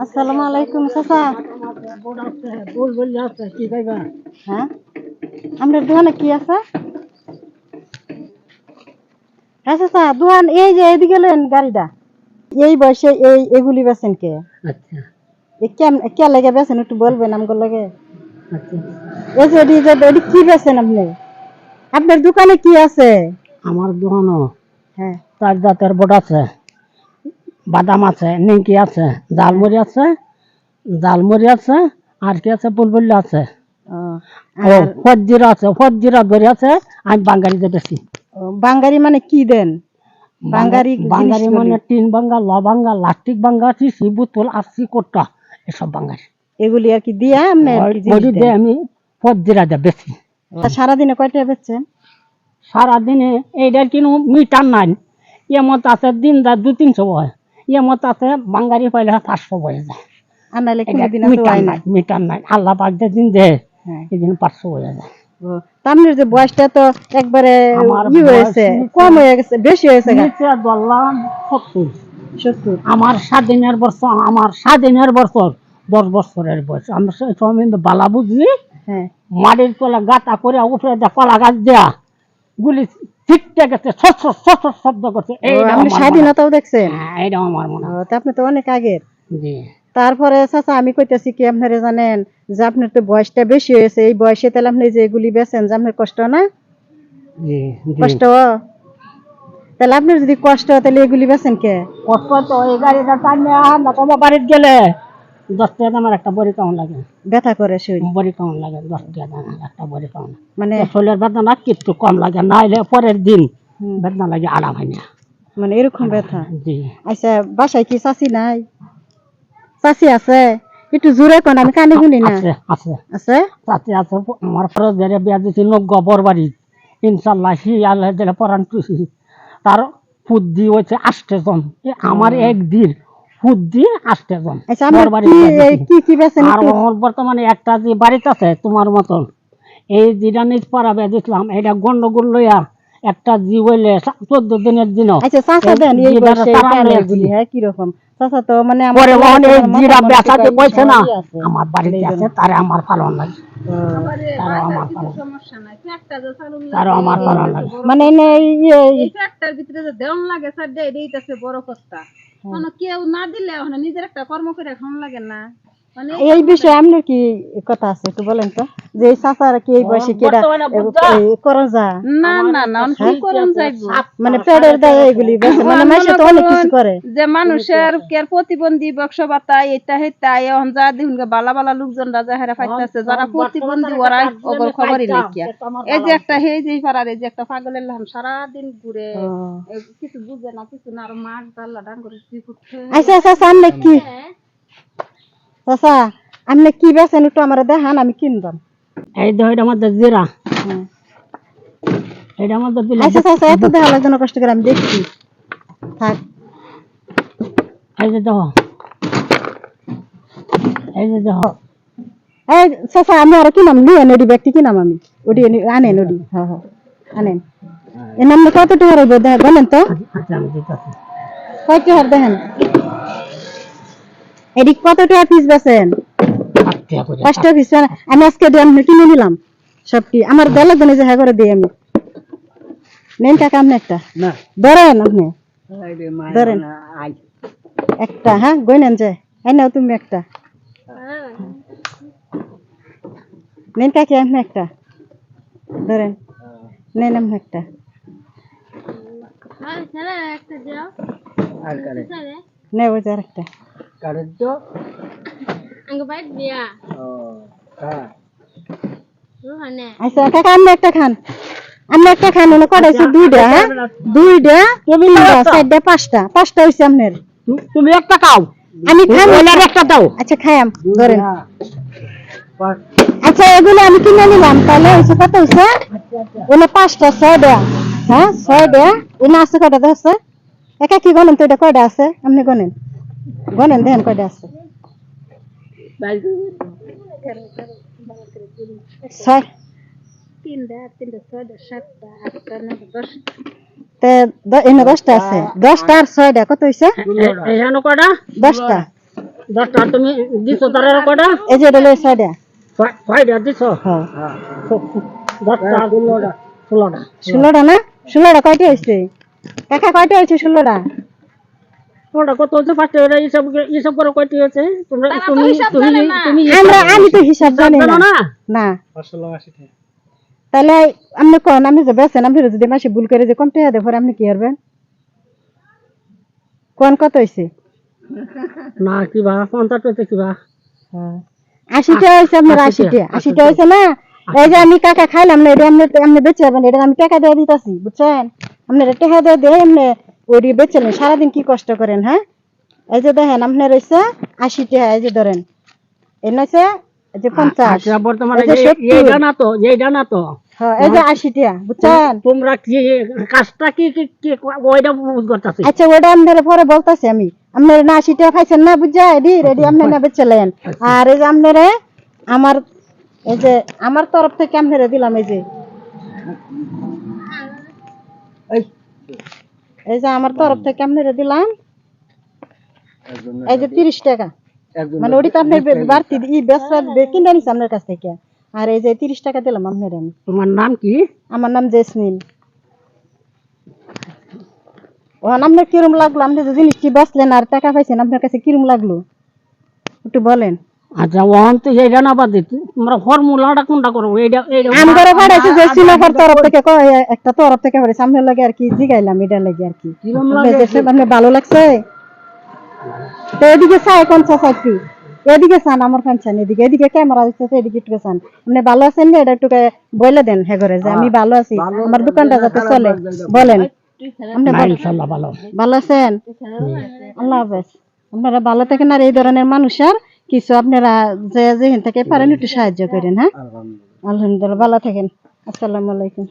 আসসালামু আলাইকুম চাচা। হ্যাঁ, আপনার দোকানে কি আছে? হ্যাঁ চাচা, দোকান এই যে এদিকে লেন গাড়িটা, এই বয়সে এগুলি বেছেন কে? আচ্ছা কে লেগে বেছেন একটু বলবেন আমগো লাগে? আচ্ছা এই যে এডি কি বেছেন আপনি? আপনার দোকানে কি আছে? আমার দোকানও হ্যাঁ, 4 জাতের বট আছে, বাদাম আছে, নিমকি আছে, জালমুড়ি আছে, আর কি আছে, বুলবুলি আছে, ও, ও আর ফজজিরা আছে, ফজজিরা ধরে আছে। আমি বাঙ্গারিতে বেশি। বাঙ্গারি মানে কি দেন? বাঙ্গারি বাঙ্গারি মানে টিন বাঙ্গা, ল বাঙ্গা, লাস্টিক বাঙ্গা, সিসি বোতল, আসি কোটা, এসব বাঙ্গারি। এগুলি আর কি দিয়ে আপনি আর কি জিনিস দিয়ে দেন? আমি ফজজিরা দিয়ে বেশি। সারাদিনে কয়টা বেচছেন? সারাদিনে এইটার কিন্তু মিটার নাই। মত আছে দিন যা 200-300 হয়, মত আছে বাঙ্গারি পাইলে 500 হয়ে যায়। আনাইলে এটা কোনোদিন আছে হয় না? মিটার নাই, আল্লাহ পাক যে দিন দেয় হ্যাঁ, এই দিন 500 হয়ে যায়। ও, তা আপনার যে বয়সটা তো একবারে আমার হয়েছে, কম হয়ে গেছে, বেশি হয়েছে গা। নিচে ধরলাম 70। 70। আমার স্বাধীনের বছর 10 বছরের বয়স। আমরা সেই সময় বালা বুঝি হ্যাঁ, মাটির তলা গাঁথা করে উপরে কলা গাছ দেয়া গুলি ছিটতে গেছে, শব্দ করছে। আপনি স্বাধীনতাও দেখছেন? এইটাও আমার মনে হয়। তা আপনি তো অনেক আগের। জি তারপরে চাচা আমি কইতেছি কি, আপনারা জানেন যে আপনার তো বয়সটা বেশি হয়েছে, এই বয়সে তাহলে আপনি যে এগুলি বেচেন, যে আপনার কষ্ট না? জি জি কষ্ট তাহলে আপনার যদি কষ্ট হয় তাহলে এগুলি বেচেন কে? কষ্ট তো এই গাড়িটা টানিয়া না তোমার বাড়িতে গেলে 10 টাকা আমার একটা বড়ি কেমন লাগে, ব্যথা করে শরীর? বড়ি কেমন লাগে 10 টাকা একটা বড়ি কেমন মানে শরীরের বেদনা কিছু কম লাগে, না হলে পরের দিন বেদনা লাগে আরাম হয় না। মানে এরকম ব্যথা? জি আচ্ছা, বাসায় কি চাচি নাই? চাচি আছে? একটু জোরে কোন, আমি কানে শুনি না। আছে আছে আছে? তাতে আছে। আমার ফরজ ধরে বিয়া দিচ্ছি গবর বাড়ি, ইনশাল্লাহ হি আল্লাহ দিলে পরান টুসি। তার ফুদ্দি হয়েছে 8 জন, আমার একদিন ফুদ্দি 8 জন আচ্ছা, আমরা বরবাড়ি কি বেচেন আর একটু? বর্তমানে একটা যে বাড়িতে আছে তোমার মতন, এই যেটা নিজ পাড়া বিয়া দিচ্ছিলাম, এটা গন্ডগোল লইয়া একটা জি হইলে 14 দিনের দিন আচ্ছা চাচা দেন এই বয়সে কেন এগুলি? হ্যাঁ, কিরকম চাচা তো মানে আমার পরে মনে এই জিরা বেচাতে কইছে না, আছে। আমার বাড়িতে আছে, তারে আমার পালন লাগে, তারও আমার পালন লাগে। মানে এই ফ্যাক্টর ভিতরে যে দেওয়ান লাগে স্যার দে এইটাছে বড় কথা। মানে কেউ না দিলে ওখানে নিজের একটা কর্ম করে এখন লাগে না। মানে এই বিষয়ে আপনার কি কথা আছে একটু বলেন তো, যে এই চাচারা কি এই বয়সে কেডা করা যায়? না না না কি করুন যাইবো, মানে পেটের দায়ে এগুলি বেচে, মানে মানুষে তো অনেক কিছু করে। যে মানুষের কেয়ার প্রতিবন্ধী বক্স বাতা এটা হেতা এখন যা দেখুন বালা বালা লোকজনরা যা হেরা ফাইতেছে, যারা প্রতিবন্ধী ওরা ওগর খবরই নাই কিয়া। এই যে একটা হেই যেই পাড়ার এই যে একটা পাগলের লাম সারা দিন ঘুরে, কিছু বুঝে না কিছু না, আর মাছ ডাল্লা ডাঙ্গর কি করছে। আচ্ছা আচ্ছা, আপনি কি চাচা আপনি কি বেচেন একটু আমার দেখান, আমি কিনবাম। এই তো এটা আমাদের জিরা, এটা আমাদের দিলে। আচ্ছা চাচা, এত দেখা লাগছে না, কষ্ট করে আমি দেখছি। থাক, এই যে দেখো, এই যে দেখো। এই চাচা আমি আর কিনাম, নিয়ে নদী ব্যক্তি কিনাম আমি, ওটি আনেন ওটি। হ্যাঁ হ্যাঁ, আনেন। এর নাম কত টাকা রইব বলেন তো? আচ্ছা আমি দিতেছি। কয় টাকার দেখেন? এদিক কত টাকা পিস বেচেন? 5 টাকা পিস। আমি আজকে দিয়ে আমি কিনে নিলাম সব। কি আমার বেলা জনে যে হ্যাঁ করে দিই আমি। নেন টাকা আপনি একটা ধরেন, আপনি ধরেন একটা। হ্যাঁ, গই নেন যে, এই নাও তুমি একটা। নেন কাকি আপনি একটা ধরেন, নেন আপনি একটা। নে ওই যে আরেকটা। আচ্ছা কাকা আপনি একটা খান, আপনি একটা খান। ওনা কটাইছে? দুইটা। হ্যাঁ, দুইটা, তিনটা, চারটা, পাঁচটা হয়েছে আপনার। তুমি একটা খাও, আমি খাই একটা দাও। আচ্ছা খাইম, ধরেন। আচ্ছা এগুলো আমি কিনে নিলাম, তাহলে হয়েছে কত হয়েছে? ওনা 5টা 6টা। হ্যাঁ 6টা। এনে আছে কয়টা আছে? একা কি গনেন তো, এটা কয়টা আছে আপনি গনেন, গনেন দেখেন কয়টা আছে। 6, 3টা 6টা 7টা 8টা 9টা 10টা। এনে 10টা আছে। 10টা আর 6টা কত হয়েছে? এখানে কয়টা? 10টা। 10টা তুমি দিছো তার কয়টা এই যে এটা লই ছয়টা। 6টা দিছো হ্যাঁ 10টা 16টা 16টা না? 16টা কয়টা হয়েছে কাকা? কয়টা হয়েছে 16টা? 16টা কত হচ্ছে ফার্স্ট এর হিসাব করে কয়টি হচ্ছে তোমরা তুমি তুমি আমি তো হিসাব জানি জানো না। না না 580 তাহলে আপনি কোন আমি যে বেছেন আপনি যদি মাসে ভুল করে যে কম টাকা দেয় পরে আপনি কি করবেন? কোন কত হয়েছে? না কিবা 50 হচ্ছে কিবা 80টা হয়েছে আপনার 80টা 80টা হয়েছে না? এই যে আমি কাকা খাইলাম না এটা আপনি বেচে যাবেন, এটা আমি টাকা দিয়ে দিতেছি বুঝছেন? আপনি টাকা দিয়ে দিয়ে এমনি ওই বেচে নেন, সারাদিন কি কষ্ট করেন? হ্যাঁ এই যে দেখেন আপনার রয়েছে 80টা, এই যে ধরেন এর নয়ছে এই যে 50, আচ্ছা বর্তমানে এই যে 70, এইটা না তো হ্যাঁ এই যে 80টা বুঝছেন? তোমরা কি কাজটা কি কি কি ওইটা বুঝ করতেছি আচ্ছা ওটা আপনার পরে বলতেছি আমি। আপনার না 80টা পাইছেন না বুঝা রেডি রেডি আপনি না বেচলেন। আর এই যে আপনারে আমার এই যে আমার তরফ থেকে আপনারে দিলাম এই যে এই যে আমার তরফ থেকে আপনারে দিলাম এই যে 30 টাকা, মানে ওটি তো আপনার বাড়তি বেচা কিনে নিছে আপনার কাছ থেকে। আর এই যে 30 টাকা দিলাম আপনারে আমি। তোমার নাম কি? আমার নাম জেসমিন। ও আপনার কিরম লাগলো? আপনি যে জিনিস কি বেচলেন আর টাকা পাইছেন আপনার কাছে কিরম লাগলো একটু বলেন। আচ্ছা ওহন তো এইটা না বাদ দিত তোমরা ফর্মুলাটা কোনটা করো এইটা এইটা আমি করে পাঠাইছি যে সিনাফার তরফ থেকে একটা তরফ থেকে পাঠাইছি সামনে লাগে আর কি জিগাইলাম এটা লাগে আর কি। আপনার ভালো লাগছে তো এদিকে চাই কোন চাকরি এদিকে চান আমার ফাংশন এদিকে এদিকে ক্যামেরা দিচ্ছে এদিকে একটু চান। আপনি ভালো আছেন না এটা একটু বলে দেন হ্যাঁ করে যে আমি ভালো আছি আমার দোকানটা যাতে চলে বলেন। আপনি ইনশাআল্লাহ ভালো ভালো আছেন? আল্লাহ হাফেজ। আপনারা ভালো থাকেন আর এই ধরনের মানুষের কিছু আপনারা যে যেখান থেকে পারেন একটু সাহায্য করেন। হ্যাঁ আলহামদুলিল্লাহ ভালো থাকেন। আসসালামু আলাইকুম।